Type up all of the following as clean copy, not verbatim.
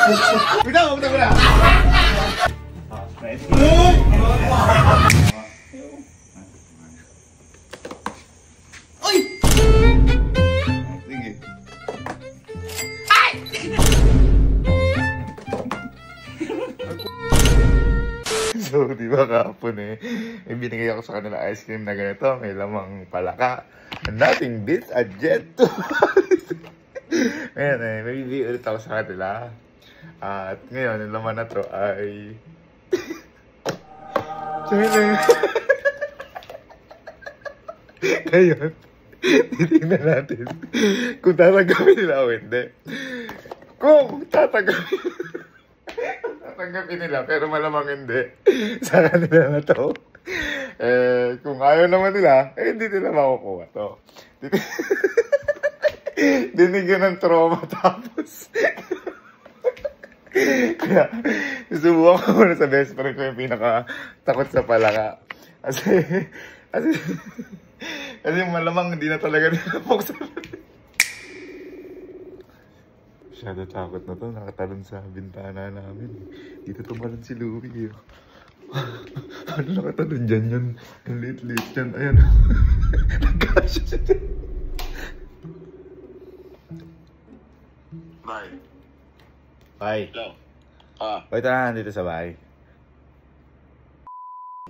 Bitaw, bitaw ko na. Uy! Sige. Ay! So, di ba kahapon binigay ako sa kanila ice cream na ganito, may lamang palaka. And nothing beats a jet to. Ngayon may bibigay ulit ako sa kanila. At ngayon, yung laman na to ay... Ngayon, titignan natin kung tatanggapin nila o hindi. Kung tatanggapin nila, pero malamang hindi. Sa kanila na to. Kung ayaw naman nila, hindi nila makukuha to. Dinigyan ng trauma tapos. Kaya, susubukan ko muna sa best friend ko yung pinaka-takot sa palaka. Kasi malamang hindi na talaga nila buksan. Masyado takot na to, nakatalon sa bintana namin. Dito tumalon si Louie. Ano nakatalon dyan yun? Ang liit-liit dyan. Ayan. Nagkasya siya dyan. Bye. Bye. Hello. Wait na, nandito sa bahay.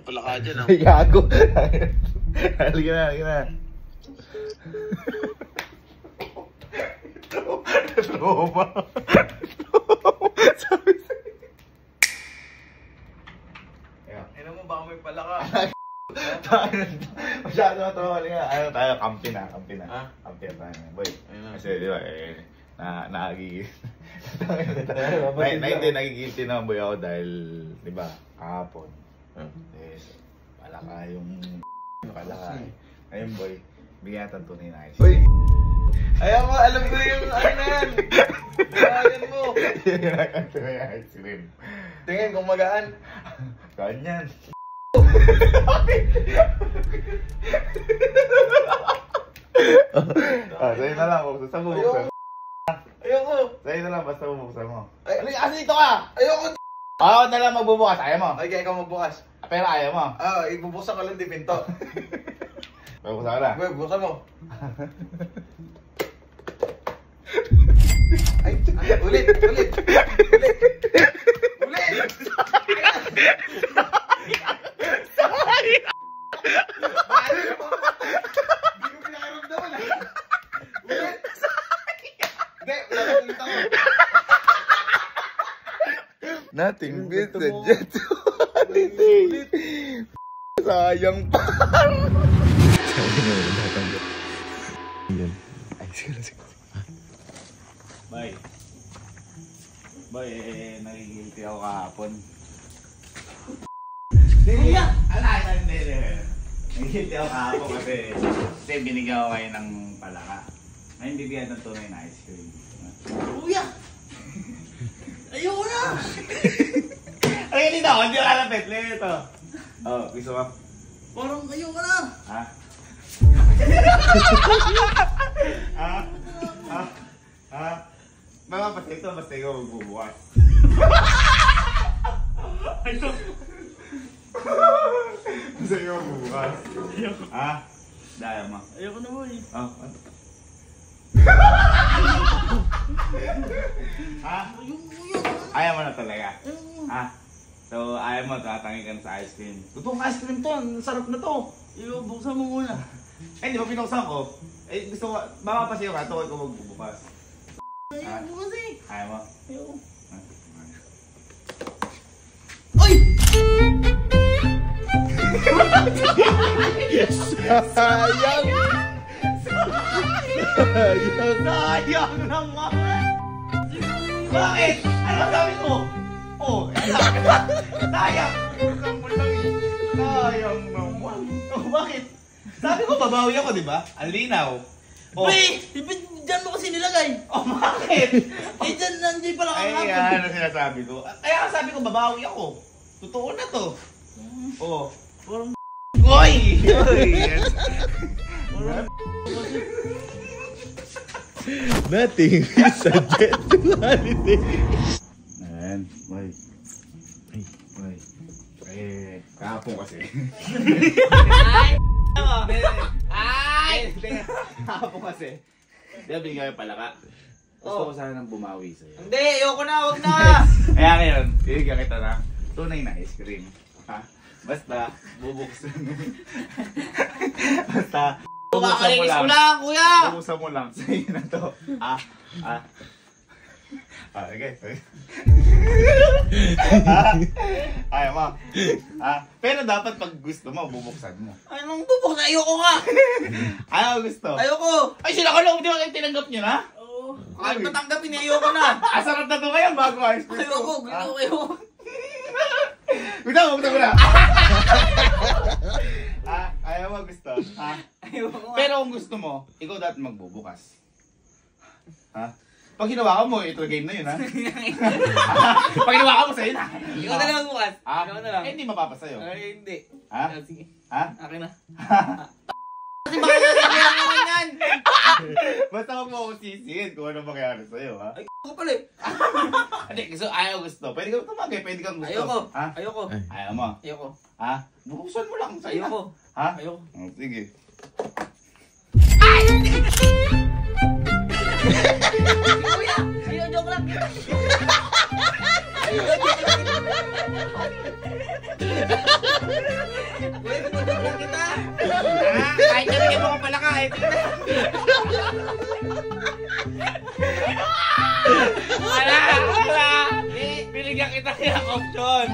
Pala ka dyan, Ay, gago. Halika na, halika na. Trauma. Sabi sa'yo. Ano mo, baka may pala ka. Masyado na trauma. Ano tayo, kampi na. Kampi na tayo. Boy, kasi di ba, nakagigil. Hindi, nagigilty naman boy ako dahil, di ba, kahapon. Palaka yung palaka. Ngayon boy, bigyan natin tunay na ice cream. Ayaw mo, alam ko yung ano na yan. Ayan mo. Bigyan natin tunay na ice cream. Tingin kung magaan. Ganyan. Sa'yo na lang, saan bubuksan? Ayoko. Sa'yo na lang, basta bubuksan mo. Ay, kasi ito ka. Ayoko. Ako na lang magbubukas, ayaw mo? Ay, kaya ikaw magbukas. Pero ayaw mo? Ibubuksan ko lang di pinto. Magbubukas ka na? Buksan mo. Ay, ulit. Ulit. Nothing beats a jet to sayang pa. Ay, sige. Bye. Bye, nagigilty ako kahapon. Kuya! Nagigilty ako kahapon kasi binigyan ko kayo ng palaka. Ngayon bibigyan ng tunay na ice cream. Kuya! Ayoko na! Ay, hindi na ako. Hindi ako kalapit. Lili ito. Gusto mo? Parang ayoko na! Basta ikaw magbubukas. Ito. Basta ikaw magbubukas. Daya mo. Ayoko na boy. Ayaw mo na talaga? So, ayaw mo, tatangin ka na sa ice cream. Totoong ice cream to, ang sarap na to. Buksan mo muna. Ay, di ba pinuksan ko? Eh, gusto ko, mapapasiyo ka, ito ko magbubukas. Ayoko kasi. Ayaw mo? Ayoko. Ay! Sayang! Sayang naman! Bakit? Ano sabi mo? Sayang! Sayang naman. Bakit? Sabi ko, babawi ako, di ba? Ang linaw. Wait! Diyan mo kasi nilagay! Bakit? Diyan nandiyan pala Ay, kakapon. ano sinasabi ko? Kaya sabi ko, babawi ako. Totoo na to. Parang Oy! Nothing is a jet to holiday. Ayan, boy. Boy. Kahapon kasi. Kahapon kasi. Di ba bigyan yung palaka? Gusto ko sana nang bumawi sa'yo. Hindi, ayoko na, huwag na! Kaya ngayon, bibigyan kita ng tunay na ice cream. Ha? Basta, bubuksan mo. Basta, bubuksan mo Kakalinis lang. ko lang, kuya! Bubuksan mo lang. Sa'yo na to. Okay. Ayaw mo. Pero dapat pag gusto mo, bubuksan mo. Anong bubuksan? Ayoko nga! Ayaw gusto. Ayoko! Ay, sila ka lang. Di ba kayo tinanggap nyo na? Oo. Kahit matanggapin, ayoko na! Sarap na to kayo bago ice cream. Ayoko, ayoko. Gusto mo na. Ayaw mo gusto. Ayoko nga. Pero kung gusto mo, ikaw dapat magbubukas. Ha? Pag hinawakan mo, ito game na yun, ha? Pag hinawakan mo, sa'yo na. Ikaw na lang bukas. Ha? Ikaw na lang. Eh, hindi mapapasa'yo. Ay, hindi. Ha? Sige. Ha? Akin na. Kasi baka nasabihan mo yan! Basta huwag mo akong sisihin kung ano mangyari sa'yo, ha? Ay, ko pala eh. Hindi, ayaw gusto. Pwede kang tumagay, pwede kang gusto. Ayoko. Ha? Ayoko. Ayaw mo. Ayoko. Ha? Buksan mo lang sa'yo. Ayoko. Ha? Ayoko. Sige. Kuya! Ayoko, joke lang. Ayoko, joke lang. Kuya, joke lang kita. Kahit nabigyan mo ka pala kahit. Ala! Binigyan kita ng option.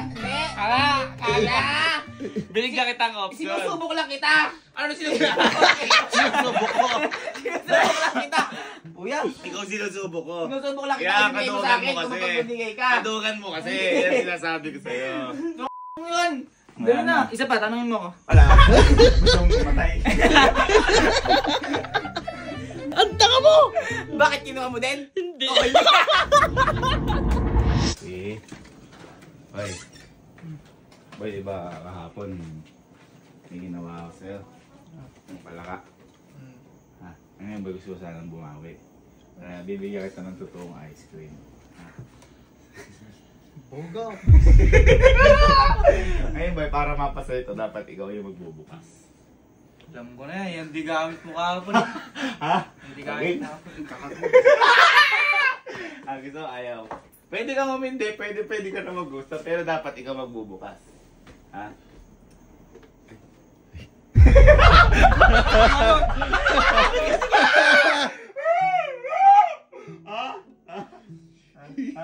Binigyan kita ng option. Sinusubok lang kita! Ano na sinusubok ko? Sinusubok ko. Sinusubok lang kita! Kuya! Ikaw sinusubok ko. Sinusubok lang kita Kaya kasi binigay mo sa kadugan akin mo kung kasi. mapagbinigay ka! Kadugan mo kasi. Yan sinasabi ko sa'yo. Ano yun? Gano'n na. Isa pa, tanongin mo ko. Wala. Gusto mong matay. Ang tanga mo! Bakit kinuha mo din? Hindi. Eh. Boy. Boy, diba kahapon may ginawa ako sa'yo. Ang palaka. Ha? Ngayon boy, gusto ko sanang bumawi. Kaya bibigyan kita ng totoong ice cream. Boga. Ngayon boy, para mapasaya ito, dapat ikaw yung magbubukas. Alam ko na yan. Hindi gamit mo kahapon. Ha? Hindi gamit kahapon. Gusto ko ayaw. Pwede kang umindi, pwede ka na maggusto, pero dapat ikaw magbubukas. Ha?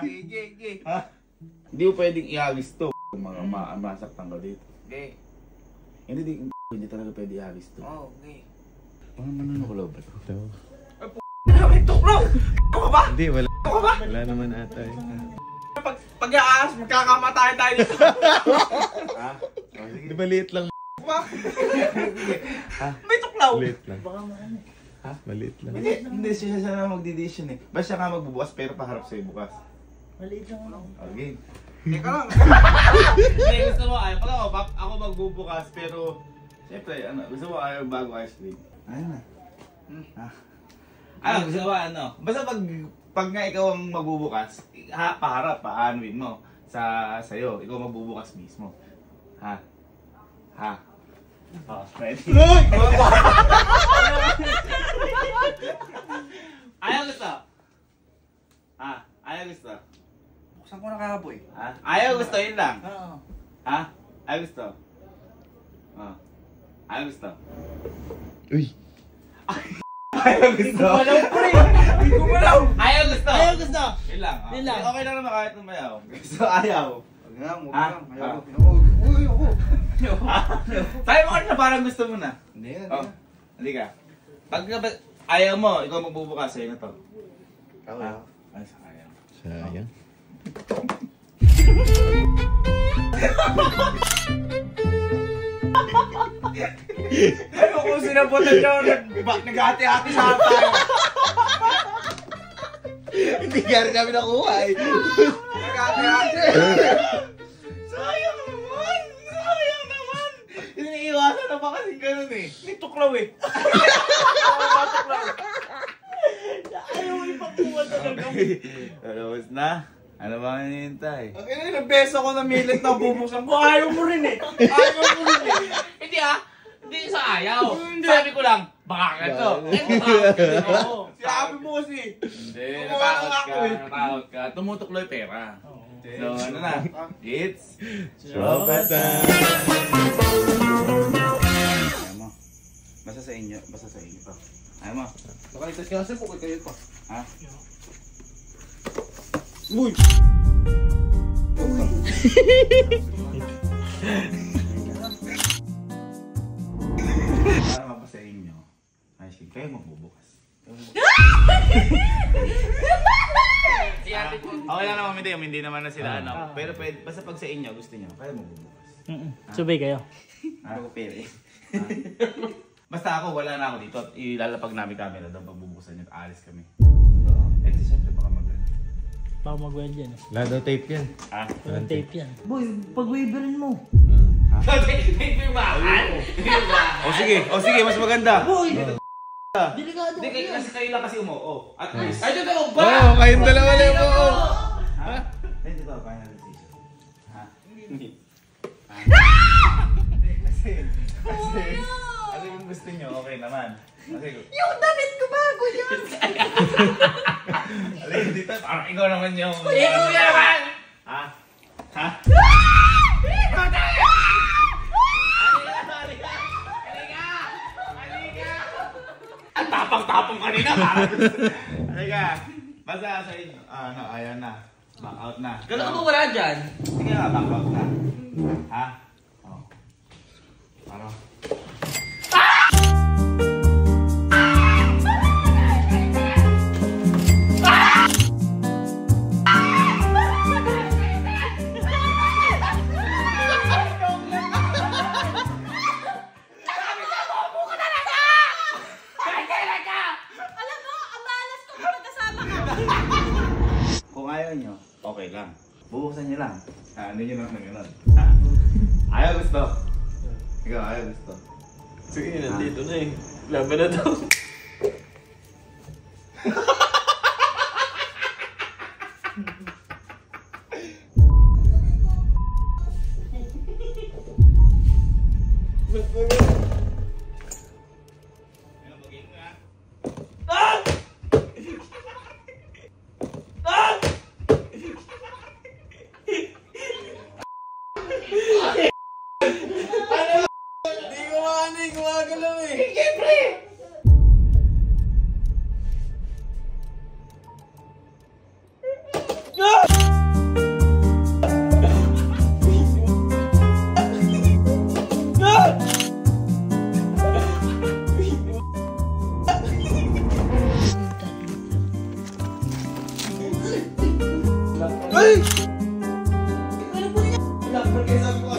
Gigi. Ha? Hindi mo pwedeng ihagis to. Mga masaktan ka dito. Okay. Hindi talaga pwede ihagis to. Oh, okay. Parang manunukulaw ba to? Ito. May tuklaw! Ano ka ba? Hindi, wala. Ano ka ba? Wala naman ata eh. Pag-iaas, magkakamatay tayo dito. Ha? Oh, sige. Di ba liit lang? May tuklaw! Liit lang. Baka maano. Ha? Maliit lang. Hindi siya na magdidesisyon eh. Basta siya nga magbubukas pero paharap sa'yo bukas. Maliit lang ano. Okay. Teka lang. Hindi, gusto mo ayaw. Pag ako magbubukas pero siyempre, gusto mo ayaw bago ice cream. Ayaw na. Gusto mo basta pag nga ikaw ang magbubukas, paharap, paanuin mo sa'yo. Ikaw magbubukas mismo. Ha? Oh, ready? Ayaw gusto? Ayaw gusto? Buksan ko na kahaboy. Ayaw gusto, yun lang. Oo. Ayaw gusto? Ayaw gusto? Uy! Ayaw gusto? Hindi ko malaw! Ayaw gusto? Ayaw gusto! Yun lang. Yun lang. Okay lang naman kahit umayaw. Gusto ayaw. Huwag nga, huwag Ha? lang. Ayaw. Ha? Uy, ako. Sabi mo kanina parang gusto mo na. Hindi, Oh, hindi ka. Pag ayaw mo, ikaw magbubukas sa'yo na to. Ay, sayang. Sayang. Ano kung sinabutan niyo, nag-hati-hati sa tayo. Hindi ka rin kami nakuha eh. Nag-hati-hati. Sayang naman! Sayang naman! Iniiwasan na ba kasi ganun eh? May tuklaw eh. Ayaw ipakuha talaga. Okay. Tapos na. Ano ba ang hinihintay? Ang ina, ilang beses ako namilit na bubuksan ko. Ayaw mo rin eh. Ayaw mo rin eh. Hindi hindi sa ayaw. Sabi ko lang, baka ka to. Sabi mo kasi. Hindi, natakot ka. Tumutukloy pera. So, ano na? It's Tropa time. Ayaw mo. Basta sa inyo to. Ayaw mo. Baka itas ka kasi po kayo pa. Ha? Uy! Para mapa sa inyo. Ay, sige, kayo magbubukas. Okay lang naman, hindi naman na sila ano. Pero pwede, basta pag sa inyo, gusto nyo, kayo magbubukas. Subay kayo. Ako pere. Basta ako, wala na ako dito at ilalapag namin camera doon pag bubuksan nyo at alis kami. Eh, siyempre baka mag-ano. Baka mag-weld yan eh. Lado tape yan. Ah? Walang tape yan. Boy, pag-waverin mo. May pirmahan. O sige, mas maganda. Boy! Delikado. Hindi, kasi kayo lang kasi umuo. At least. Ay, totoo ba? Oo, kayong dalawa lang po. Ha? Hindi to, final decision. Ha? Kasi, ano yung gusto nyo, okay naman. Kasi, Yung damit ko bago yan! alay, dito, parang ikaw naman yung... Ikaw naman! Ha? Ha? Ang tapang-tapang kanina. Halika, basta sa inyo. Ano, ayan na. Back out na. Gano'n ka ba wala dyan? Sige nga, back out na. Ha? Oh. Ano? Alam mo, ang malas ko kung magkasama ka. Kung ayaw nyo, okay lang. Bubuksan nyo lang. Ano nyo lang na gano'n. Ayaw gusto. Ikaw, ayaw gusto. Sige, nandito na eh. Laban na daw. Hindi ko gumagalaw eh. Ay! Ano po yan? Wala, sabi ko